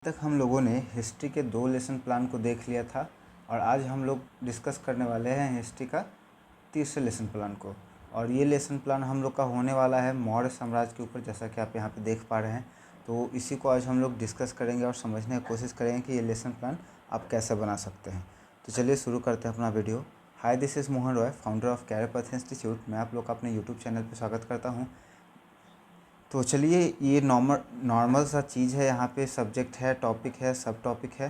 तक हम लोगों ने हिस्ट्री के 2 लेसन प्लान को देख लिया था और आज हम लोग डिस्कस करने वाले हैं हिस्ट्री का तीसरे लेसन प्लान को। और ये लेसन प्लान हम लोग का होने वाला है मौर्य साम्राज्य के ऊपर, जैसा कि आप यहाँ पे देख पा रहे हैं। तो इसी को आज हम लोग डिस्कस करेंगे और समझने की कोशिश करेंगे कि ये लेसन प्लान आप कैसे बना सकते हैं। तो चलिए शुरू करते हैं अपना video. Hi, this is Mohan Roy, founder of career path institute. मैं आप लोग का अपने यूट्यूब चैनल पर स्वागत करता हूँ। तो चलिए, ये नॉर्मल सा चीज़ है। यहाँ पे सब्जेक्ट है, टॉपिक है, सब टॉपिक है,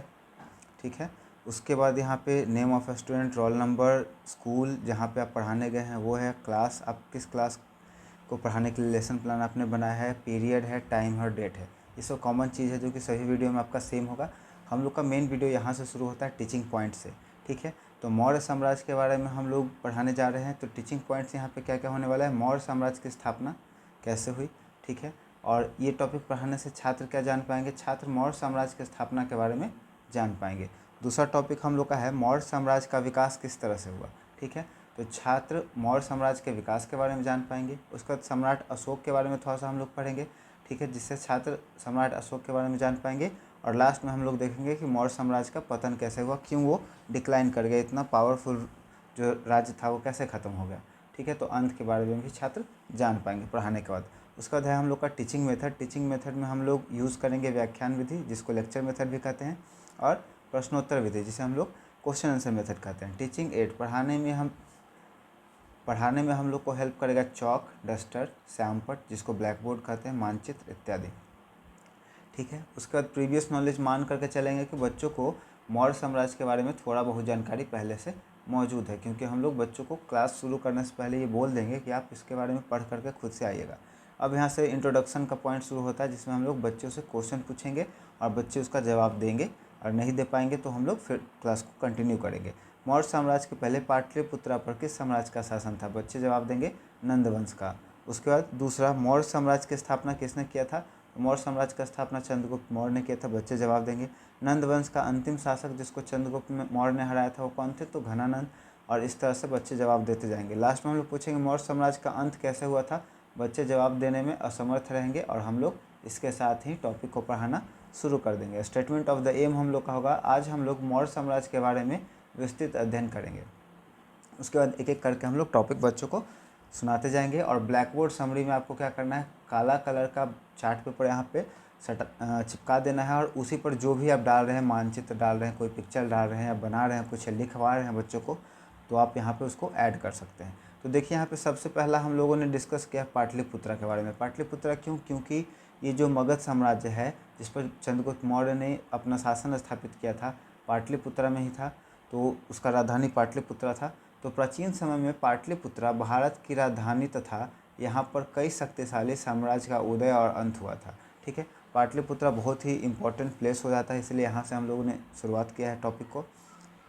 ठीक है। उसके बाद यहाँ पे name of student, roll number, school जहाँ पे आप पढ़ाने गए हैं वो है, क्लास आप किस क्लास को पढ़ाने के लिए लेसन प्लान आपने बनाया है, पीरियड है, टाइम और डेट है। ये सब कॉमन चीज़ है जो कि सभी वीडियो में आपका सेम होगा। हम लोग का मेन वीडियो यहाँ से शुरू होता है टीचिंग पॉइंट से, ठीक है। तो मौर्य साम्राज्य के बारे में हम लोग पढ़ाने जा रहे हैं। तो टीचिंग पॉइंट्स यहाँ पे क्या क्या होने वाला है, मौर्य साम्राज्य की स्थापना कैसे हुई, ठीक है। और ये टॉपिक पढ़ाने से छात्र क्या जान पाएंगे, छात्र मौर्य साम्राज्य की स्थापना के बारे में जान पाएंगे। दूसरा टॉपिक हम लोग का है मौर्य साम्राज्य का विकास किस तरह से हुआ, ठीक है। तो छात्र मौर्य साम्राज्य के विकास के बारे में जान पाएंगे। उसके बाद सम्राट अशोक के बारे में थोड़ा सा हम लोग पढ़ेंगे, ठीक है, जिससे छात्र सम्राट अशोक के बारे में जान पाएंगे। और लास्ट में हम लोग देखेंगे कि मौर्य साम्राज्य का पतन कैसे हुआ, क्यों वो डिक्लाइन कर गया, इतना पावरफुल जो राज्य था वो कैसे ख़त्म हो गया, ठीक है। तो अंत के बारे में भी छात्र जान पाएंगे पढ़ाने के बाद। उसका बाद है हम लोग का टीचिंग मेथड। टीचिंग मेथड में हम लोग यूज़ करेंगे व्याख्यान विधि, जिसको लेक्चर मेथड भी कहते हैं, और प्रश्नोत्तर विधि, जिसे हम लोग क्वेश्चन आंसर मेथड कहते हैं। टीचिंग एड, पढ़ाने में हम लोग को हेल्प करेगा चॉक, डस्टर, श्यामपट्ट, जिसको ब्लैक बोर्ड कहते हैं, मानचित्र इत्यादि, ठीक है। उसके बाद प्रीवियस नॉलेज मान करके चलेंगे कि बच्चों को मौर्य साम्राज्य के बारे में थोड़ा बहुत जानकारी पहले से मौजूद है, क्योंकि हम लोग बच्चों को क्लास शुरू करने से पहले ये बोल देंगे कि आप इसके बारे में पढ़ करके खुद से आइएगा। अब यहाँ से इंट्रोडक्शन का पॉइंट शुरू होता है, जिसमें हम लोग बच्चों से क्वेश्चन पूछेंगे और बच्चे उसका जवाब देंगे, और नहीं दे पाएंगे तो हम लोग फिर क्लास को कंटिन्यू करेंगे। मौर्य साम्राज्य के पहले पाटलिपुत्रा पर किस साम्राज्य का शासन था, बच्चे जवाब देंगे नंदवंश का। उसके बाद दूसरा, मौर्य साम्राज्य की स्थापना किसने किया था, मौर्य साम्राज्य का स्थापना चंद्रगुप्त मौर्य ने किया था, बच्चे जवाब देंगे। नंदवंश का अंतिम शासक जिसको चंद्रगुप्त मौर्य ने हराया था वो कौन थे, तो घनानंद। और इस तरह से बच्चे जवाब देते जाएंगे। लास्ट में हम लोग पूछेंगे मौर्य साम्राज्य का अंत कैसे हुआ था, बच्चे जवाब देने में असमर्थ रहेंगे और हम लोग इसके साथ ही टॉपिक को पढ़ाना शुरू कर देंगे। स्टेटमेंट ऑफ द एम हम लोग का होगा, आज हम लोग मौर्य साम्राज्य के बारे में विस्तृत अध्ययन करेंगे। उसके बाद एक एक करके हम लोग टॉपिक बच्चों को सुनाते जाएंगे। और ब्लैक बोर्ड समरी में आपको क्या करना है, काला कलर का चार्ट पेपर यहाँ पे चिपका देना है, और उसी पर जो भी आप डाल रहे हैं, मानचित्र डाल रहे हैं, कोई पिक्चर डाल रहे हैं या बना रहे हैं, कुछ लिखवा रहे हैं बच्चों को, तो आप यहाँ पे उसको ऐड कर सकते हैं। तो देखिए, यहाँ पे सबसे पहला हम लोगों ने डिस्कस किया पाटलिपुत्रा के बारे में। पाटलिपुत्रा क्यों, क्योंकि ये जो मगध साम्राज्य है जिस पर चंद्रगुप्त मौर्य ने अपना शासन स्थापित किया था, पाटलिपुत्रा में ही था। तो उसका राजधानी पाटलिपुत्रा था। तो प्राचीन समय में पाटलिपुत्रा भारत की राजधानी तथा यहाँ पर कई शक्तिशाली साम्राज्य का उदय और अंत हुआ था, ठीक है। पाटलिपुत्रा बहुत ही इंपॉर्टेंट प्लेस हो जाता है, इसलिए यहाँ से हम लोगों ने शुरुआत किया है टॉपिक को।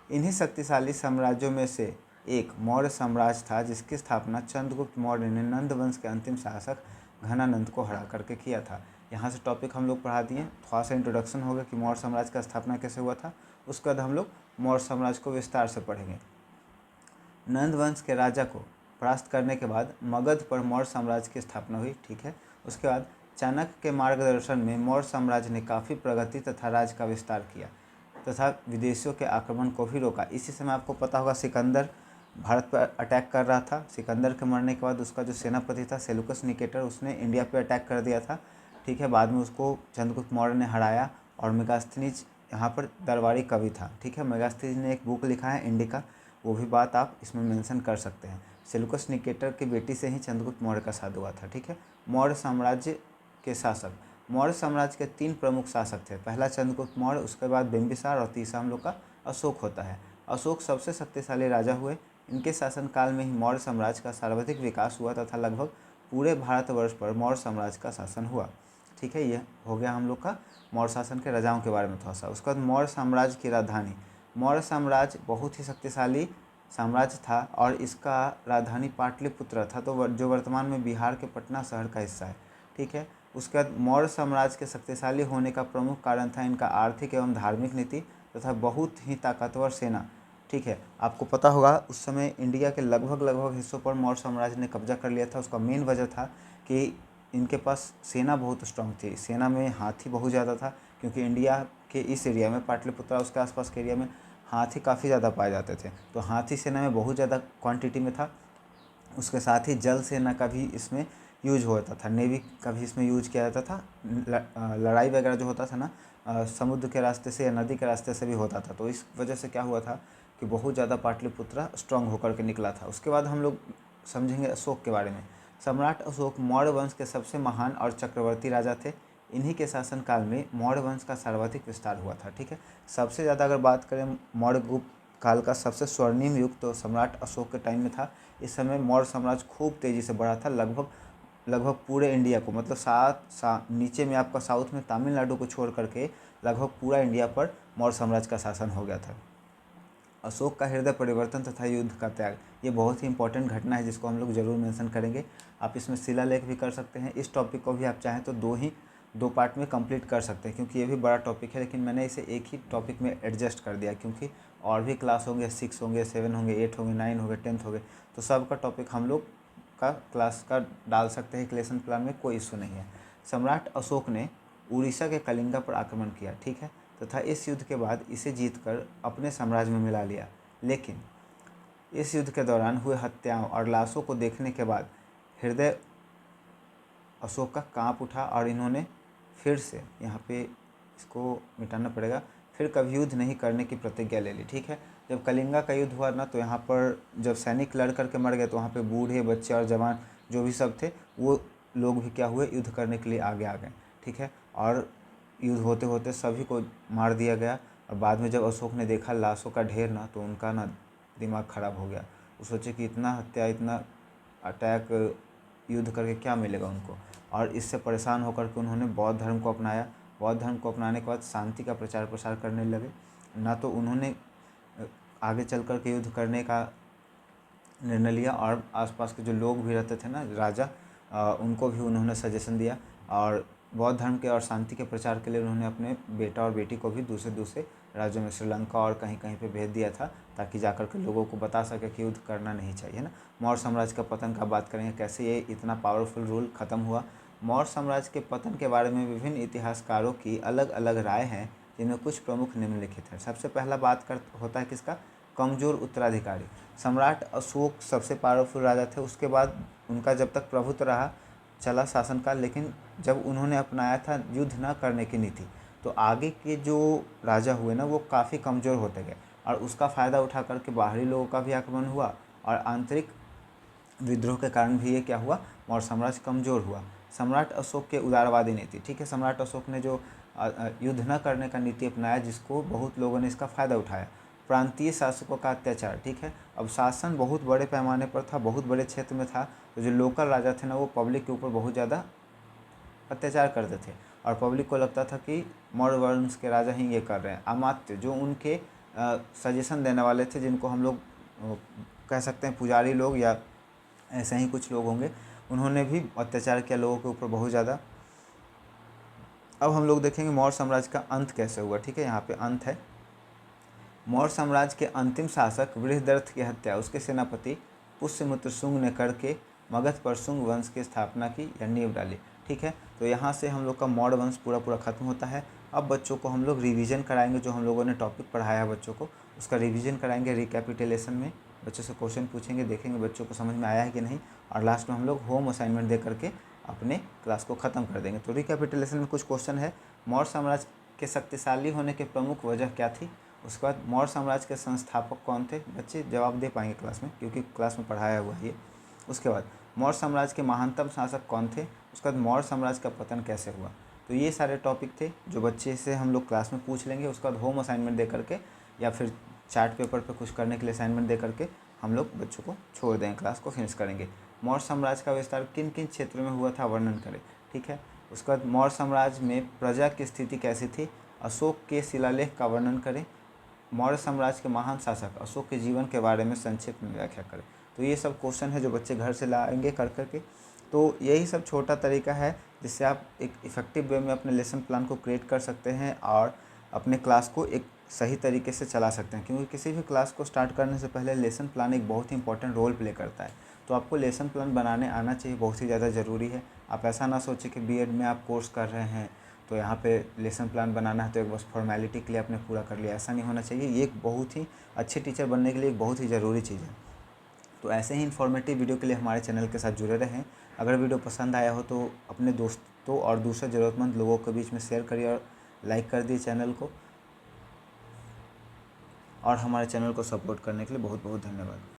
इन्हीं शक्तिशाली साम्राज्यों में से एक मौर्य साम्राज्य था, जिसकी स्थापना चंद्रगुप्त मौर्य ने नंद वंश के अंतिम शासक घनानंद को हरा करके किया था। यहाँ से टॉपिक हम लोग पढ़ा दिए। थोड़ा सा इंट्रोडक्शन होगा कि मौर्य साम्राज्य का स्थापना कैसे हुआ था। उसके बाद हम लोग मौर्य साम्राज्य को विस्तार से पढ़ेंगे। नंद वंश के राजा को परास्त करने के बाद मगध पर मौर्य साम्राज्य की स्थापना हुई, ठीक है। उसके बाद चाणक्य के मार्गदर्शन में मौर्य साम्राज्य ने काफ़ी प्रगति तथा राज्य का विस्तार किया तथा विदेशियों के आक्रमण को भी रोका। इसी समय आपको पता होगा सिकंदर भारत पर अटैक कर रहा था। सिकंदर के मरने के बाद उसका जो सेनापति था सेलुकस निकेटर, उसने इंडिया पर अटैक कर दिया था, ठीक है। बाद में उसको चंद्रगुप्त मौर्य ने हराया। और मेगास्थनीज यहाँ पर दरबारी कवि था, ठीक है। मेगास्थनीज ने एक बुक लिखा है इंडिका, वो भी बात आप इसमें मेंशन कर सकते हैं। सेलुकस निकेटर की बेटी से ही चंद्रगुप्त मौर्य का शादी हुआ था, ठीक है। मौर्य साम्राज्य के शासक, मौर्य साम्राज्य के 3 प्रमुख शासक थे। पहला चंद्रगुप्त मौर्य, उसके बाद बिंबिसार, और तीसरा हम लोग का अशोक होता है। अशोक सबसे शक्तिशाली राजा हुए। इनके शासनकाल में ही मौर्य साम्राज्य का सर्वाधिक विकास हुआ तथा लगभग पूरे भारतवर्ष पर मौर्य साम्राज्य का शासन हुआ, ठीक है। यह हो गया हम लोग का मौर्य शासन के राजाओं के बारे में थोड़ा सा। उसके बाद मौर्य साम्राज्य की राजधानी, मौर्य साम्राज्य बहुत ही शक्तिशाली साम्राज्य था और इसका राजधानी पाटलिपुत्र था, तो जो वर्तमान में बिहार के पटना शहर का हिस्सा है, ठीक है। उसके बाद मौर्य साम्राज्य के शक्तिशाली होने का प्रमुख कारण था इनका आर्थिक एवं धार्मिक नीति तथा बहुत ही ताकतवर सेना, ठीक है। आपको पता होगा उस समय इंडिया के लगभग हिस्सों पर मौर्य साम्राज्य ने कब्जा कर लिया था। उसका मेन वजह था कि इनके पास सेना बहुत स्ट्रांग थी, सेना में हाथी बहुत ज़्यादा था, क्योंकि इंडिया के इस एरिया में, पाटलिपुत्र उसके आसपास के एरिया में हाथी काफ़ी ज़्यादा पाए जाते थे। तो हाथी सेना में बहुत ज़्यादा क्वांटिटी में था। उसके साथ ही जल सेना का भी इसमें यूज होता था, नेवी का भी इसमें यूज किया जाता था। लड़ाई वगैरह जो होता था ना समुद्र के रास्ते से या नदी के रास्ते से भी होता था। तो इस वजह से क्या हुआ था कि बहुत ज़्यादा पाटलिपुत्र स्ट्रांग होकर के निकला था। उसके बाद हम लोग समझेंगे अशोक के बारे में। सम्राट अशोक मौर्य वंश के सबसे महान और चक्रवर्ती राजा थे। इन्हीं के शासनकाल में मौर्य वंश का सर्वाधिक विस्तार हुआ था। ठीक है, सबसे ज़्यादा अगर बात करें मौर्य गुप्त काल का सबसे स्वर्णिम युग तो सम्राट अशोक के टाइम में था। इस समय मौर्य साम्राज्य खूब तेज़ी से बढ़ा था, लगभग पूरे इंडिया को, मतलब नीचे में आपका साउथ में तमिलनाडु को छोड़ करके लगभग पूरा इंडिया पर मौर्य साम्राज्य का शासन हो गया था। अशोक का हृदय परिवर्तन तथा युद्ध का त्याग, ये बहुत ही इंपॉर्टेंट घटना है जिसको हम लोग जरूर मेंशन करेंगे। आप इसमें शिलालेख भी कर सकते हैं। इस टॉपिक को भी आप चाहें तो दो पार्ट में कंप्लीट कर सकते हैं, क्योंकि ये भी बड़ा टॉपिक है, लेकिन मैंने इसे एक ही टॉपिक में एडजस्ट कर दिया, क्योंकि और भी क्लास होंगे, 6 होंगे, 7 होंगे, 8 होंगे, 9 होंगे, 10th होंगे, तो सबका टॉपिक हम लोग का क्लास का डाल सकते हैं लेसन प्लान में, कोई इशू नहीं है। सम्राट अशोक ने उड़ीसा के कलिंगा पर आक्रमण किया, ठीक है, तथा इस युद्ध के बाद इसे जीतकर अपने साम्राज्य में मिला लिया। लेकिन इस युद्ध के दौरान हुए हत्याओं और लाशों को देखने के बाद हृदय अशोक का कांप उठा और इन्होंने फिर से, यहाँ पे इसको मिटाना पड़ेगा, फिर कभी युद्ध नहीं करने की प्रतिज्ञा ले ली। ठीक है, जब कलिंगा का युद्ध हुआ ना, तो यहाँ पर जब सैनिक लड़ करके मर गए तो वहाँ पे बूढ़े, बच्चे और जवान जो भी सब थे वो लोग भी क्या हुए, युद्ध करने के लिए आगे आ गए। ठीक है, और युद्ध होते होते सभी को मार दिया गया। और बाद में जब अशोक ने देखा लाशों का ढेर ना, तो उनका ना दिमाग ख़राब हो गया। वो सोचे कि इतना हत्या, इतना अटैक, युद्ध करके क्या मिलेगा उनको, और इससे परेशान होकर के उन्होंने बौद्ध धर्म को अपनाया। बौद्ध धर्म को अपनाने के बाद शांति का प्रचार प्रसार करने लगे। ना तो उन्होंने आगे चल कर के युद्ध करने का निर्णय लिया, और आसपास के जो लोग भी रहते थे ना, राजा, उनको भी उन्होंने सजेशन दिया, और बौद्ध धर्म के और शांति के प्रचार के लिए उन्होंने अपने बेटा और बेटी को भी दूसरे राज्यों में, श्रीलंका और कहीं कहीं पे भेज दिया था, ताकि जाकर के लोगों को बता सके कि युद्ध करना नहीं चाहिए ना। मौर्य साम्राज्य का पतन का बात करेंगे, कैसे ये इतना पावरफुल रूल ख़त्म हुआ। मौर्य साम्राज्य के पतन के बारे में विभिन्न इतिहासकारों की अलग अलग राय हैं, जिनमें कुछ प्रमुख निम्नलिखित हैं। सबसे पहला बात होता है किसका, कमज़ोर उत्तराधिकारी। सम्राट अशोक सबसे पावरफुल राजा थे, उसके बाद उनका जब तक प्रभुत्व रहा चला शासनकाल, लेकिन जब उन्होंने अपनाया था युद्ध न करने की नीति, तो आगे के जो राजा हुए ना वो काफ़ी कमज़ोर होते गए, और उसका फ़ायदा उठा करके बाहरी लोगों का भी आक्रमण हुआ, और आंतरिक विद्रोह के कारण भी ये क्या हुआ, मौर्य साम्राज्य कमज़ोर हुआ। सम्राट अशोक के उदारवादी नीति, ठीक है, सम्राट अशोक ने जो युद्ध न करने का नीति अपनाया, जिसको बहुत लोगों ने इसका फ़ायदा उठाया। प्रांतीय शासकों का अत्याचार, ठीक है, अब शासन बहुत बड़े पैमाने पर था, बहुत बड़े क्षेत्र में था, तो जो लोकल राजा थे ना वो पब्लिक के ऊपर बहुत ज़्यादा अत्याचार करते थे, और पब्लिक को लगता था कि मौर्य वंश के राजा ही ये कर रहे हैं। अमात्य जो उनके सजेशन देने वाले थे, जिनको हम लोग कह सकते हैं पुजारी लोग या ऐसे ही कुछ लोग होंगे, उन्होंने भी अत्याचार किया लोगों के ऊपर बहुत ज़्यादा। अब हम लोग देखेंगे मौर्य साम्राज्य का अंत कैसे हुआ। ठीक है, यहाँ पे अंत है। मौर्य साम्राज्य के अंतिम शासक बृहदरथ की हत्या उसके सेनापति पुष्यमित्र शुंग ने करके मगध पर शुंग वंश की स्थापना की या नींव डाली। ठीक है, तो यहाँ से हम लोग का मौर्य वंश पूरा खत्म होता है। अब बच्चों को हम लोग रिवीजन कराएंगे, जो हम लोगों ने टॉपिक पढ़ाया है बच्चों को उसका रिवीजन कराएंगे। रिकैपिटुलेशन में बच्चों से क्वेश्चन पूछेंगे, देखेंगे बच्चों को समझ में आया है कि नहीं, और लास्ट में हम लोग होम असाइनमेंट दे करके अपने क्लास को ख़त्म कर देंगे। तो रिकैपिटुलेशन में कुछ क्वेश्चन है। मौर्य साम्राज्य के शक्तिशाली होने के प्रमुख वजह क्या थी। उसके बाद मौर्य साम्राज्य के संस्थापक कौन थे, बच्चे जवाब दे पाएंगे क्लास में, क्योंकि क्लास में पढ़ाया हुआ है ये। उसके बाद मौर्य साम्राज्य के महानतम शासक कौन थे। उसके बाद मौर्य साम्राज्य का पतन कैसे हुआ। तो ये सारे टॉपिक थे जो बच्चे से हम लोग क्लास में पूछ लेंगे। उसके बाद होम असाइनमेंट दे करके या फिर चार्ट पेपर पर कुछ करने के लिए असाइनमेंट दे करके हम लोग बच्चों को छोड़ देंगे, क्लास को फिनिश करेंगे। मौर्य साम्राज्य का विस्तार किन किन क्षेत्रों में हुआ था वर्णन करें। ठीक है, उसके बाद मौर्य साम्राज्य में प्रजा की स्थिति कैसी थी, अशोक के शिलालेख का वर्णन करें। मौर्य साम्राज्य के महान शासक अशोक के जीवन के बारे में संक्षिप्त में व्याख्या करें। तो ये सब क्वेश्चन है जो बच्चे घर से लाएंगे कर करके। तो यही सब छोटा तरीका है जिससे आप एक इफ़ेक्टिव वे में अपने लेसन प्लान को क्रिएट कर सकते हैं और अपने क्लास को एक सही तरीके से चला सकते हैं, क्योंकि किसी भी क्लास को स्टार्ट करने से पहले लेसन प्लान एक बहुत ही इंपॉर्टेंट रोल प्ले करता है। तो आपको लेसन प्लान बनाने आना चाहिए, बहुत ही ज़्यादा ज़रूरी है। आप ऐसा ना सोचें कि बीएड में आप कोर्स कर रहे हैं तो यहाँ पे लेसन प्लान बनाना है तो एक बस फॉर्मेलिटी के लिए आपने पूरा कर लिया, ऐसा नहीं होना चाहिए। ये एक बहुत ही अच्छे टीचर बनने के लिए एक बहुत ही ज़रूरी चीज़ है। तो ऐसे ही इन्फॉर्मेटिव वीडियो के लिए हमारे चैनल के साथ जुड़े रहें। अगर वीडियो पसंद आया हो तो अपने दोस्तों और दूसरे ज़रूरतमंद लोगों के बीच में शेयर करिए और लाइक कर दिए चैनल को, और हमारे चैनल को सपोर्ट करने के लिए बहुत बहुत धन्यवाद।